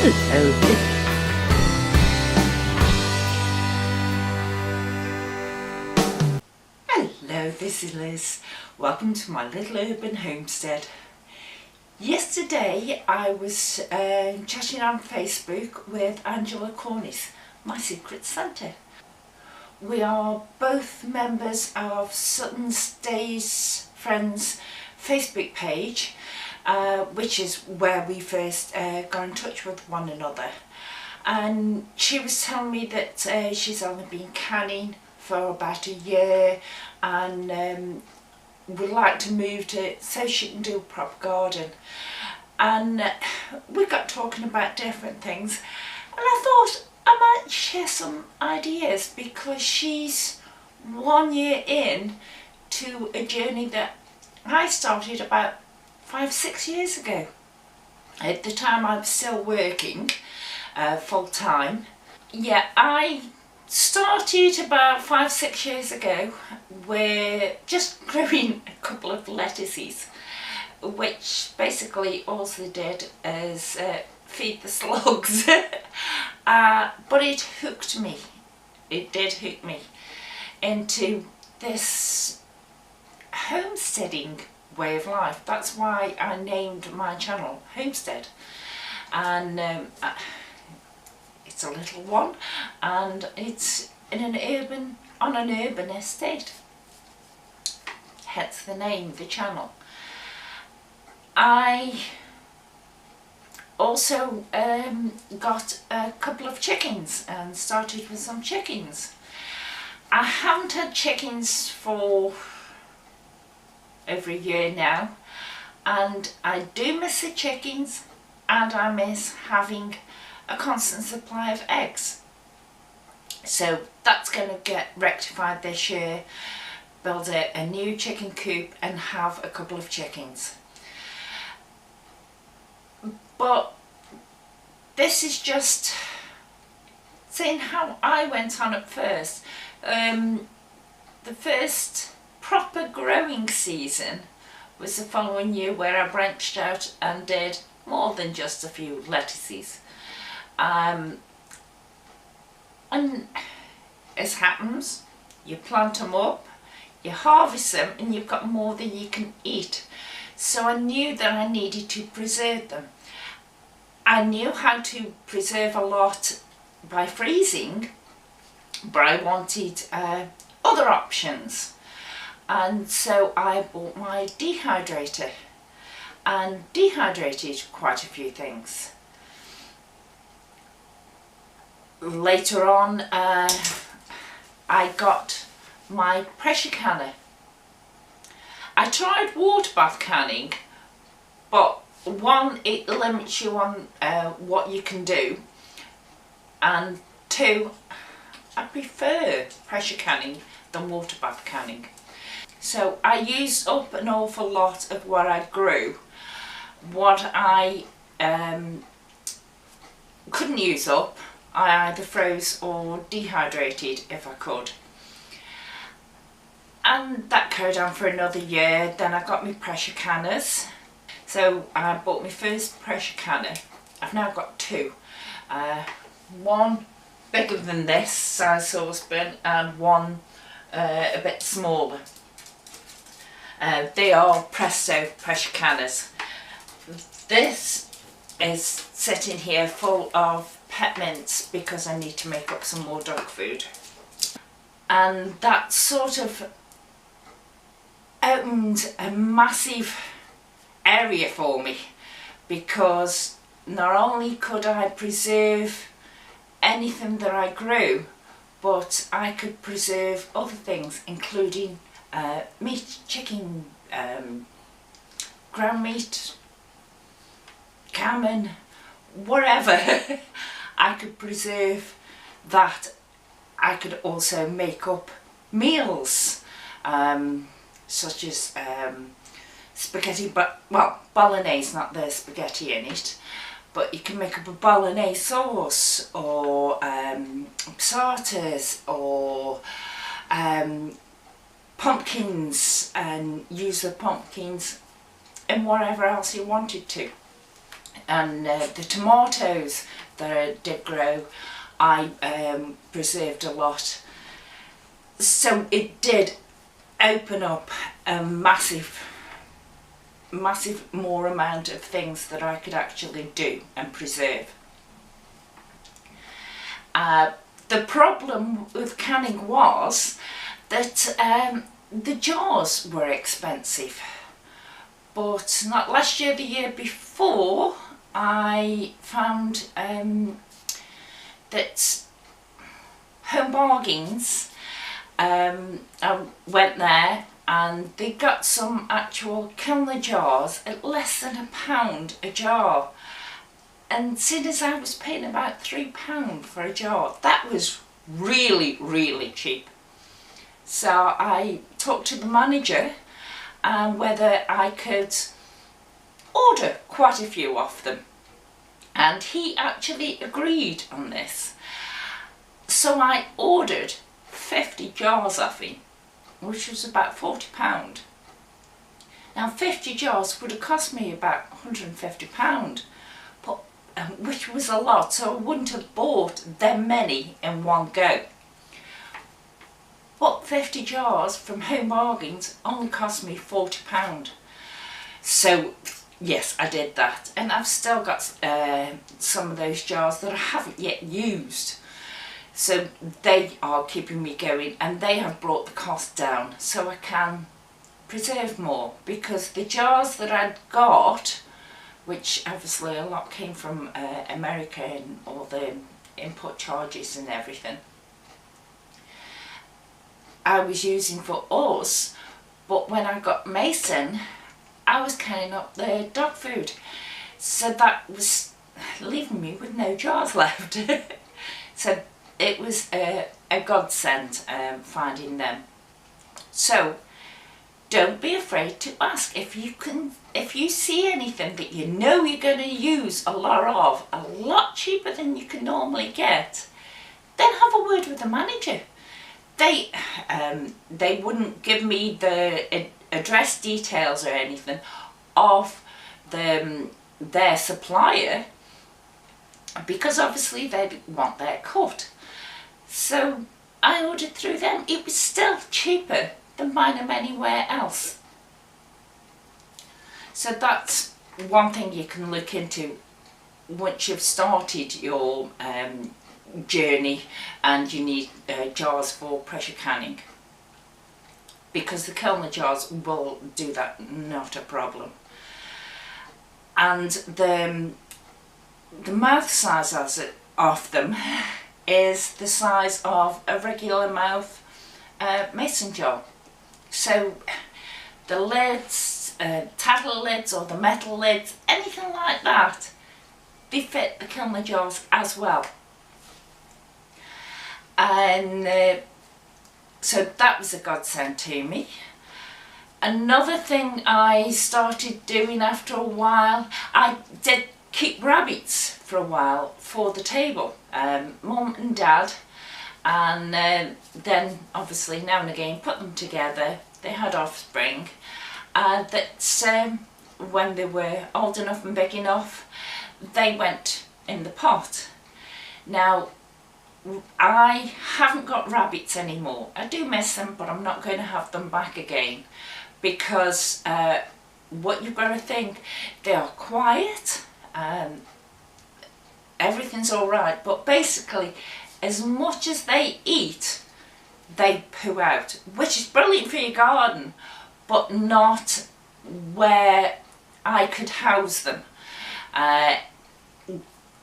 Hello. Hello, this is Liz. Welcome to my little urban homestead. Yesterday I was chatting on Facebook with Angela Cornice, my secret Santa. We are both members of Sutton Stays Friends Facebook page, which is where we first got in touch with one another. And she was telling me that she's only been canning for about a year and would like to move to so she can do a proper garden. And we got talking about different things, and I thought I might share some ideas because she's 1 year in to a journey that I started about 5-6 years ago. At the time I was still working full time. Yeah, I started about 5-6 years ago with just growing a couple of lettuces, which basically all they did is feed the slugs. But it hooked me. It did hook me into this homesteading way of life. That's why I named my channel Homestead. And it's a little one, and it's in on an urban estate, hence the name, the channel. I also got a couple of chickens and started with some chickens. I haven't had chickens for over a year now, and I do miss the chickens, and I miss having a constant supply of eggs. So that's going to get rectified this year, build a new chicken coop and have a couple of chickens. But this is just saying how I went on at first. The first proper growing season was the following year, where I branched out and did more than just a few lettuces. And as happens, you plant them up, you harvest them, and you've got more than you can eat. So I knew that I needed to preserve them. I knew how to preserve a lot by freezing, but I wanted other options. And so I bought my dehydrator and dehydrated quite a few things. Later on I got my pressure canner. I tried water bath canning, but one, it limits you on what you can do, and two, I prefer pressure canning than water bath canning. So I used up an awful lot of what I grew. What I couldn't use up, I either froze or dehydrated if I could. And that carried on for another year. Then I got my pressure canners. So I bought my first pressure canner. I've now got two. One bigger than this size saucepan and one a bit smaller. They are Presto pressure canners. This is sitting here full of peppermints because I need to make up some more dog food. And that sort of opened a massive area for me, because not only could I preserve anything that I grew, but I could preserve other things, including meat, chicken, ground meat, gammon, whatever. I could preserve that. I could also make up meals, such as spaghetti, but well, bolognese, not the spaghetti in it, but you can make up a bolognese sauce, or starters, or pumpkins, and use the pumpkins and whatever else you wanted to. And the tomatoes that I did grow, I preserved a lot. So it did open up a massive more amount of things that I could actually do and preserve. The problem with canning was that the jars were expensive, but not last year, the year before, I found that Home Bargains, I went there and they got some actual kilner jars at less than £1 a jar. And seeing as I was paying about £3 for a jar, that was really, really cheap. So I talked to the manager whether I could order quite a few of them. And he actually agreed on this. So I ordered 50 jars of him, which was about £40. Now 50 jars would have cost me about £150, but, which was a lot, so I wouldn't have bought them many in one go. But 50 jars from Home Bargains only cost me £40. So yes, I did that, and I've still got some of those jars that I haven't yet used. So they are keeping me going, and they have brought the cost down so I can preserve more, because the jars that I'd got, which obviously a lot came from America and all the import charges and everything, I was using for us, but when I got Mason, I was carrying up the dog food, so that was leaving me with no jars left. So it was a godsend finding them. So don't be afraid to ask. If you see anything that you know you're going to use a lot cheaper than you can normally get, then have a word with the manager. They wouldn't give me the address details or anything of their supplier, because obviously they'd want their cut. So I ordered through them. It was still cheaper than buying them anywhere else. So that's one thing you can look into once you've started your journey and you need jars for pressure canning, because the kilner jars will do that, not a problem. And the mouth size of them is the size of a regular mouth mason jar. So the lids, tattle lids or the metal lids, anything like that, they fit the kilner jars as well. And so that was a godsend to me. Another thing I started doing after a while, I did keep rabbits for a while for the table. Mum and Dad, and then obviously now and again put them together. They had offspring, that when they were old enough and big enough, they went in the pot. Now I haven't got rabbits anymore. I do miss them, but I'm not going to have them back again, because what you've got to think, they are quiet, everything's alright, but basically as much as they eat, they poo out, which is brilliant for your garden, but not where I could house them.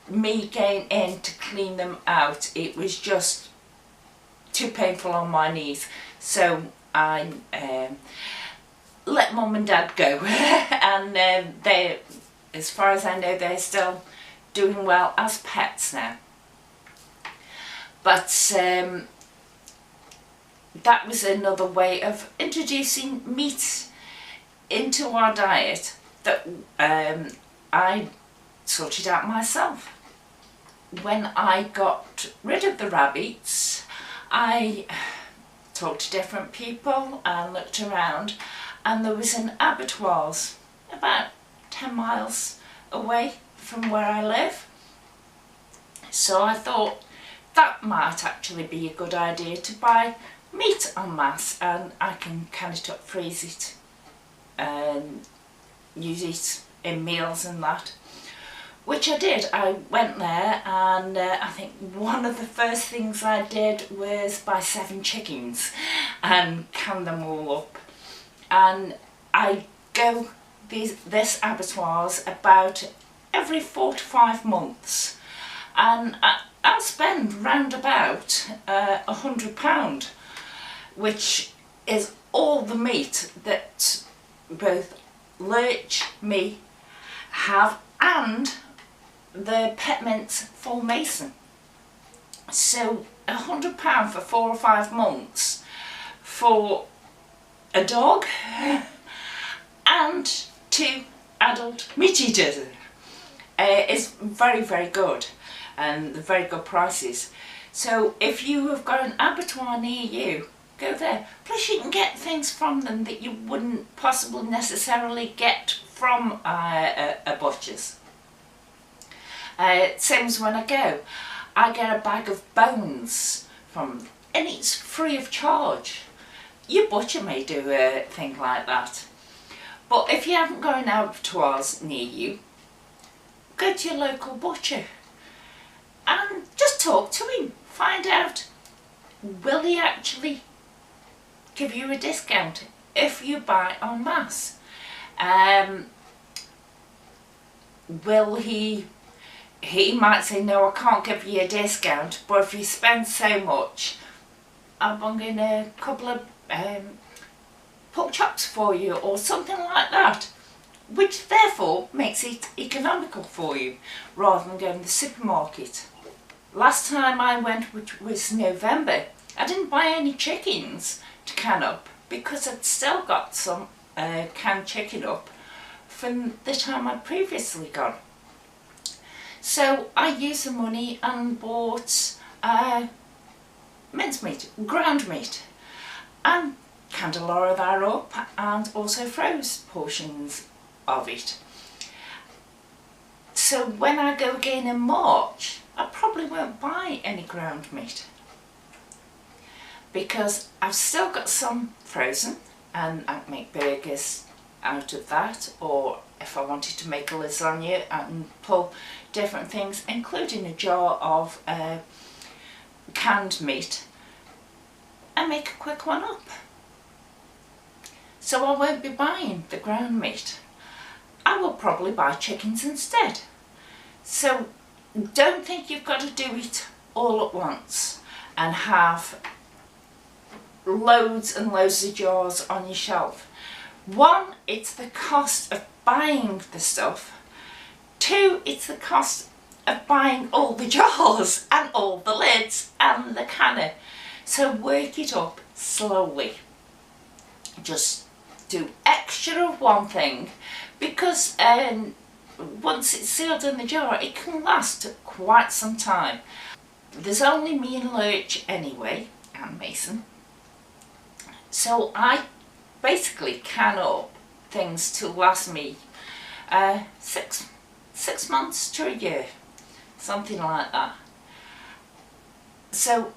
Me going in to clean them out, it was just too painful on my knees, so I let Mum and Dad go. And they, as far as I know, they're still doing well as pets now. But that was another way of introducing meat into our diet that I sorted out myself. When I got rid of the rabbits, I talked to different people and looked around, and there was an abattoirs about 10 miles away from where I live. So I thought that might actually be a good idea to buy meat en masse, and I can can it up, freeze it and use it in meals and that. Which I did. I went there and I think one of the first things I did was buy 7 chickens and can them all up. And I go this abattoirs about every 4 to 5 months, and I'll spend round about £100, which is all the meat that both Lurch, me, have, and the pet mints for Mason. So £100 for 4 or 5 months for a dog and 2 adult meat eaters is very, very good, and very good prices. So if you have got an abattoir near you, go there. Plus you can get things from them that you wouldn't possibly necessarily get from a butcher's. Same as when I go, I get a bag of bones from them, and it's free of charge. Your butcher may do a thing like that. But if you haven't got an abattoirs near you, go to your local butcher and just talk to him. Find out, will he actually give you a discount if you buy en masse? Will he might say, no, I can't give you a discount, but if you spend so much, I'm bunging a couple of pork chops for you or something like that, which therefore makes it economical for you rather than going to the supermarket. Last time I went, which was November, I didn't buy any chickens to can up because I'd still got some canned chicken up from the time I'd previously gone. So I used the money and bought mincemeat, ground meat, and canned a lot of that up and also froze portions of it. So when I go again in March, I probably won't buy any ground meat because I've still got some frozen, and I can make burgers out of that, or if I wanted to make a lasagna, I can pull different things, including a jar of canned meat, and make a quick one up. So I won't be buying the ground meat. I will probably buy chickens instead. So don't think you've got to do it all at once and have loads and loads of jars on your shelf. One, it's the cost of buying the stuff. 2, it's the cost of buying all the jars and all the lids and the canner. So work it up slowly. Just do extra of one thing, because once it's sealed in the jar, it can last quite some time. There's only me and Lurch anyway, and Mason. So I basically can up things to last me 6 months to a year, something like that. So,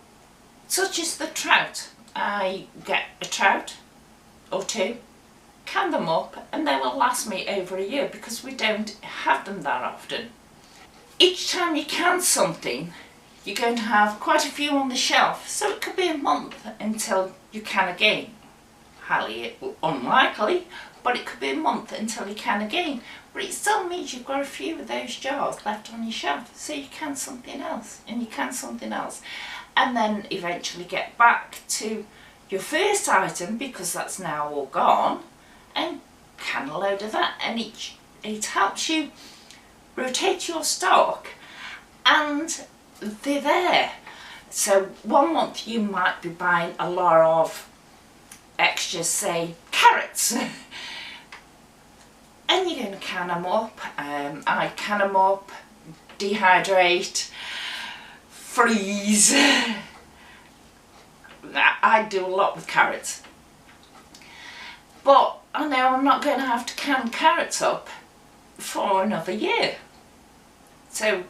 such as the trout, I get a trout or 2, can them up, and they will last me over a year because we don't have them that often. Each time you can something, you're going to have quite a few on the shelf, so it could be a month until you can again. Highly unlikely, but it could be a month until you can again. But it still means you've got a few of those jars left on your shelf, so you can something else, and you can something else. And then eventually get back to your first item, because that's now all gone, and can a load of that. And it helps you rotate your stock, and they're there. So one month you might be buying a lot of extra, say, carrots. And you're going to can them up. I can them up, dehydrate, freeze. I do a lot with carrots. But I know I'm not going to have to can carrots up for another year. So,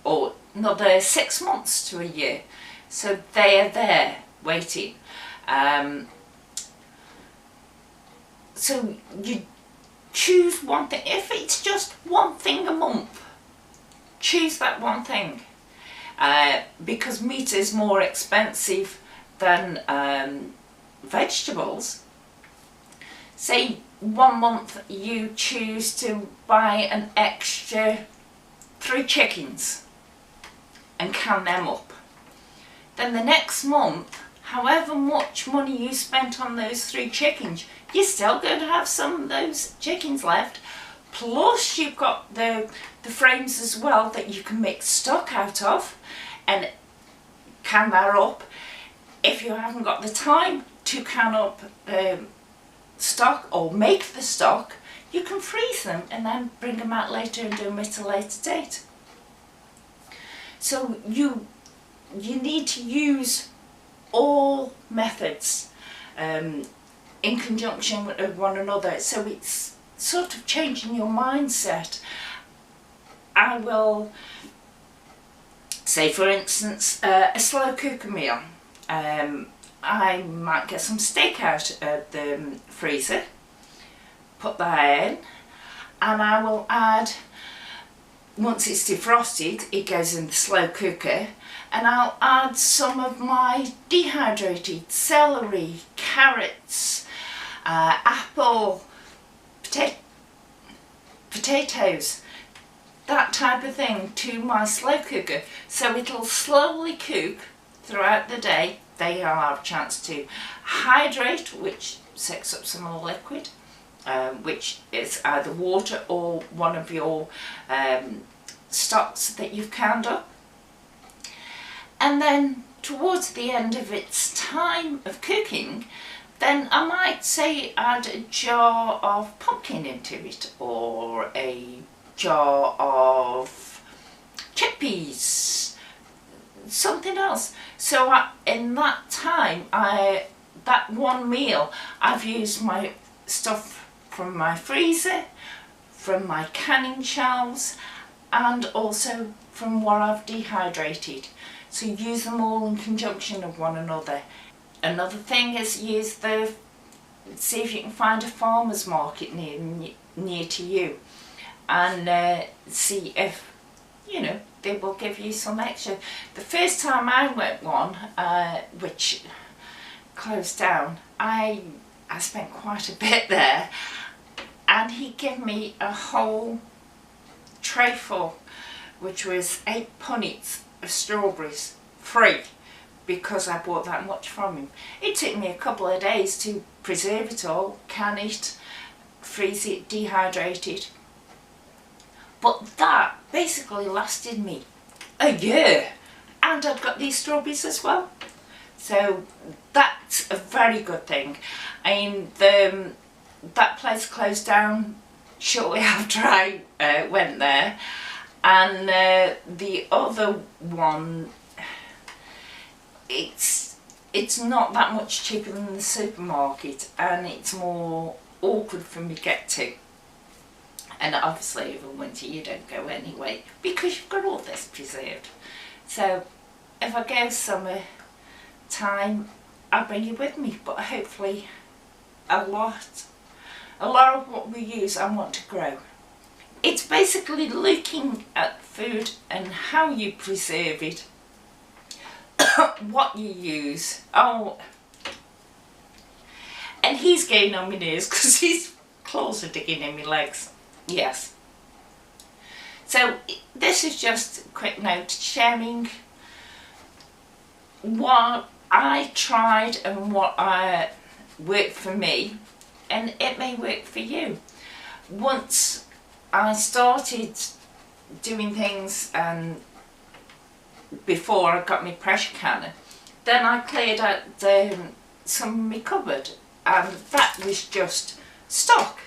or another 6 months to a year. So they are there waiting. So you choose one thing. If it's just one thing a month, choose that one thing. Because meat is more expensive than vegetables. Say 1 month you choose to buy an extra 3 chickens and can them up. Then the next month, however much money you spent on those 3 chickens, you're still going to have some of those chickens left. Plus you've got the frames as well that you can make stock out of and can that up. If you haven't got the time to can up stock or make the stock, you can freeze them and then bring them out later and do them at a later date. So you need to use all methods in conjunction with one another, so it's sort of changing your mindset. I will say, for instance, a slow cooker meal. I might get some steak out of the freezer, put that in, and I will add, once it's defrosted, it goes in the slow cooker, and I'll add some of my dehydrated celery, carrots, apple, potatoes, that type of thing to my slow cooker, so it'll slowly cook throughout the day. They'll have a chance to hydrate, which soaks up some of the liquid, which is either water or one of your stocks that you've canned up. And then towards the end of its time of cooking, then I might say add a jar of pumpkin into it, or a jar of chickpeas, something else. So in that time, that one meal, I've used my stuff from my freezer, from my canning shelves, and also from what I've dehydrated. So use them all in conjunction of one another. Another thing is see if you can find a farmer's market near to you, and see if, they will give you some extra. The first time I went one, which closed down, I spent quite a bit there, and he gave me a whole tray full, which was 8 punnets of strawberries, free, because I bought that much from him. It took me a couple of days to preserve it all, can it, freeze it, dehydrate it. But that basically lasted me a year, and I'd got these strawberries as well. So that's a very good thing. I mean, that place closed down shortly after I went there, and the other one, it's not that much cheaper than the supermarket, and it's more awkward for me to get to. And obviously over winter you don't go anyway, because you've got all this preserved. So if I go summer time, I'll bring it with me, but hopefully a lot of what we use I want to grow. It's basically looking at food and how you preserve it, what you use. Oh, and he's getting on my nerves because his claws are digging in my legs. Yes. So this is just a quick note sharing what I tried and what worked for me, and it may work for you. Once I started doing things, and before I got my pressure canner, then I cleared out some of my cupboard, and that was just stock.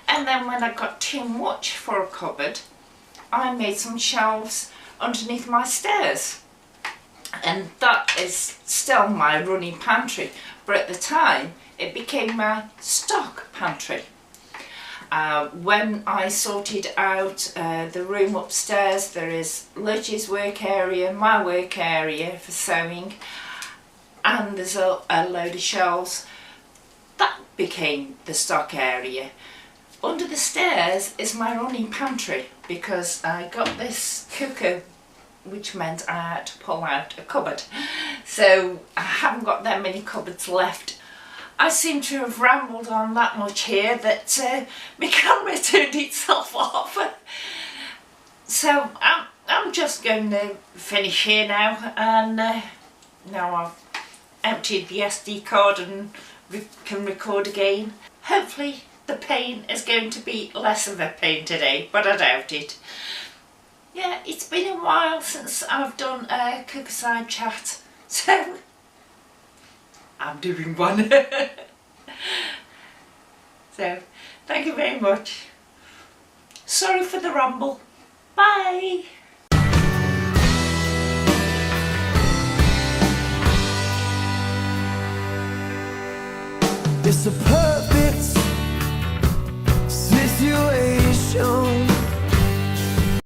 And then when I got too much for a cupboard, I made some shelves underneath my stairs, and that is still my running pantry, but at the time it became my stock pantry. When I sorted out the room upstairs, there is Lurch's work area, my work area for sewing, and there's a load of shelves. That became the stock area. Under the stairs is my running pantry, because I got this cooker, which meant I had to pull out a cupboard. So I haven't got that many cupboards left. I seem to have rambled on that much here that my camera turned itself off. So I'm just going to finish here now, and now I've emptied the SD card and can record again. Hopefully the pain is going to be less of a pain today, but I doubt it. Yeah, it's been a while since I've done a cookerside chat, so I'm doing one. So, thank you very much. Sorry for the ramble. Bye. It's a perfect situation.